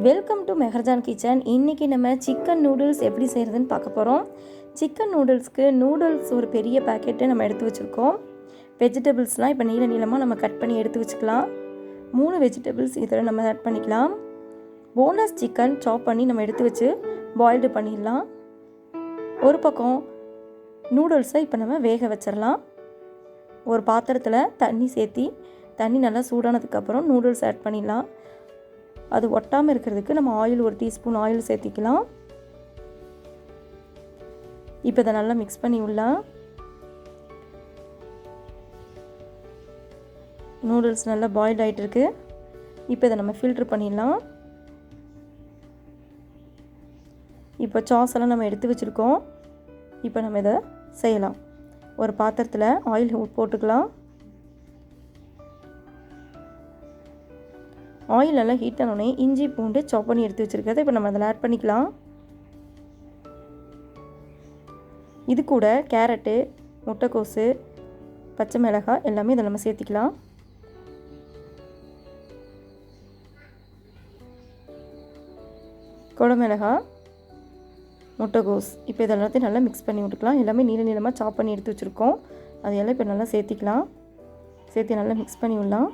Welcome to மெஹர்ஜான் kitchen. இன்றைக்கி நம்ம chicken noodles எப்படி செய்கிறதுன்னு பார்க்க போகிறோம். சிக்கன் நூடுல்ஸ்க்கு நூடுல்ஸ் ஒரு பெரிய பேக்கெட்டு நம்ம எடுத்து வச்சுருக்கோம். வெஜிடபிள்ஸ்லாம் இப்போ நீளமாக நம்ம கட் பண்ணி எடுத்து வச்சுக்கலாம். 3 வெஜிடபிள்ஸ் இதில் நம்ம ஆட் பண்ணிக்கலாம். போன்லெஸ் சிக்கன் சாப் பண்ணி நம்ம எடுத்து வச்சு பாயில்டு பண்ணிடலாம். ஒரு பக்கம் நூடுல்ஸை இப்போ நம்ம வேக வச்சிடலாம். ஒரு பாத்திரத்தில் தண்ணி நல்லா சூடானதுக்கப்புறம் நூடுல்ஸ் ஆட் பண்ணிடலாம். அது ஒட்டாமல் இருக்கிறதுக்கு நம்ம ஆயில் 1 டீஸ்பூன் ஆயில் சேர்த்திக்கலாம். இப்போ இதை நல்லா மிக்ஸ் பண்ணி விடலாம். நூடுல்ஸ் நல்லா பாயில்ட் ஆகிட்டுருக்கு. இப்போ இதை நம்ம ஃபில்ட்ரு பண்ணிடலாம். இப்போ சாஸ் எல்லாம் நம்ம எடுத்து வச்சுருக்கோம். இப்போ நம்ம இதை செய்யலாம். ஒரு பாத்திரத்தில் ஆயில் போட்டுக்கலாம். ஆயில் நல்லா ஹீட் ஆனோடனே இஞ்சி பூண்டு சாப் பண்ணி எடுத்து வச்சுருக்கிறத இப்போ நம்ம அதில் ஆட் பண்ணிக்கலாம். இது கூட கேரட்டு, முட்டைக்கோசு, பச்சை மிளகாய் எல்லாமே இதில் நம்ம சேர்த்திக்கலாம். குடமிளகாய், முட்டைக்கோஸ் இப்போ இது எல்லாத்தையும் நல்லா மிக்ஸ் பண்ணி விட்டுக்கலாம். எல்லாமே நீளமாக சாப் பண்ணி எடுத்து வச்சுருக்கோம். அதையெல்லாம் இப்போ நல்லா சேர்த்திக்கலாம். சேர்த்து நல்லா மிக்ஸ் பண்ணி விடலாம்.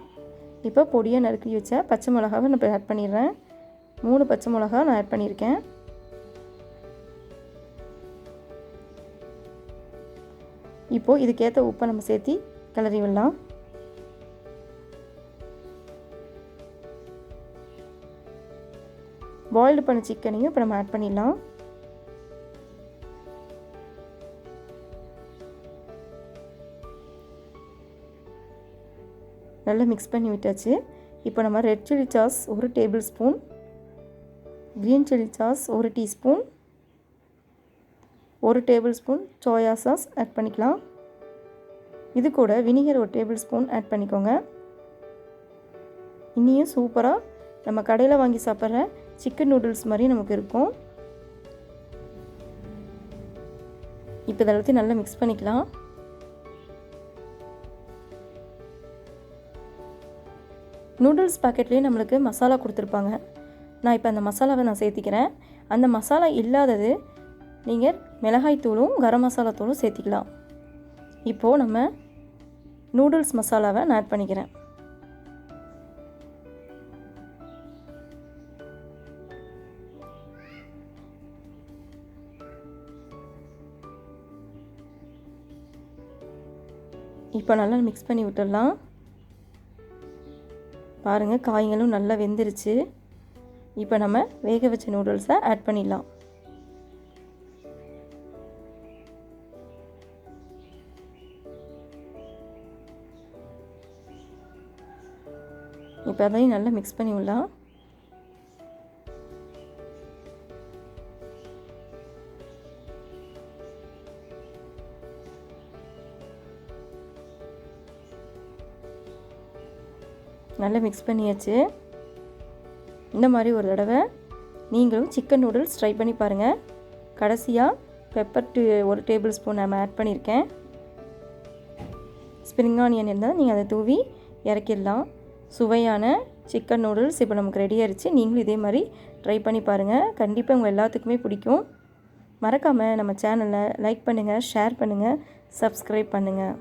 இப்போ பொடியாக நறுக்கி வச்ச பச்சை மிளகாவை நான் இப்போ ஆட் பண்ணிடுறேன். 3 பச்சை மிளகா நான் ஆட் பண்ணியிருக்கேன். இப்போது இதுக்கேற்ற உப்பை நம்ம சேர்த்து கிளறி விடலாம். பாயில்டு பண்ண சிக்கனையும் இப்போ நம்ம ஆட் பண்ணிடலாம். நல்லா மிக்ஸ் பண்ணி விட்டாச்சு. இப்போ நம்ம red chilli sauce 1 tablespoon, green chilli sauce 1 teaspoon, 1 tablespoon soya sauce add பண்ணிக்கலாம். இது கூட வினிகர் 1 டேபிள் ஸ்பூன் ஆட் பண்ணிக்கோங்க. இன்னியும் சூப்பராக நம்ம கடையில் வாங்கி சாப்பிட்ற சிக்கன் நூடுல்ஸ் மாதிரி நமக்கு இருக்கும். இப்போ இதெல்லாத்தையும் நல்லா மிக்ஸ் பண்ணிக்கலாம். நூடுல்ஸ் பேக்கெட்லேயே நம்மளுக்கு மசாலா கொடுத்துருப்பாங்க. நான் இப்போ அந்த மசாலாவை நான் சேர்த்திக்கிறேன். அந்த மசாலா இல்லாதது நீங்கள் மிளகாய் தூளும் கரம் மசாலா தூளும் சேர்த்திக்கலாம். இப்போது நம்ம நூடுல்ஸ் மசாலாவை நான் ஆட் பண்ணிக்கிறேன். இப்போ நல்லா மிக்ஸ் பண்ணி விட்டுடலாம். பாருங்கள், காய்களும் நல்லா வெந்துருச்சு. இப்போ நம்ம வேக வச்ச நூடுல்ஸை ஆட் பண்ணிடலாம். இப்போ அதையும் நல்லா மிக்ஸ் பண்ணி விடலாம். நல்லா மிக்ஸ் பண்ணியாச்சு. இந்த மாதிரி ஒரு தடவை நீங்களும் சிக்கன் நூடுல்ஸ் ட்ரை பண்ணி பாருங்கள். கடைசியாக பெப்பர் 1 டேபிள் ஸ்பூன் நம்ம ஆட் பண்ணியிருக்கேன். ஸ்ப்ரிங் ஆனியன் இருந்தால் நீங்கள் அதை தூவி இறக்கிடலாம். சுவையான சிக்கன் நூடுல்ஸ் இப்போ நமக்கு ரெடி ஆகிடுச்சு. நீங்களும் இதே மாதிரி ட்ரை பண்ணி பாருங்கள். கண்டிப்பாக உங்கள் எல்லாத்துக்குமே பிடிக்கும். மறக்காமல் நம்ம சேனலை லைக் பண்ணுங்கள், ஷேர் பண்ணுங்கள், சப்ஸ்கிரைப் பண்ணுங்கள்.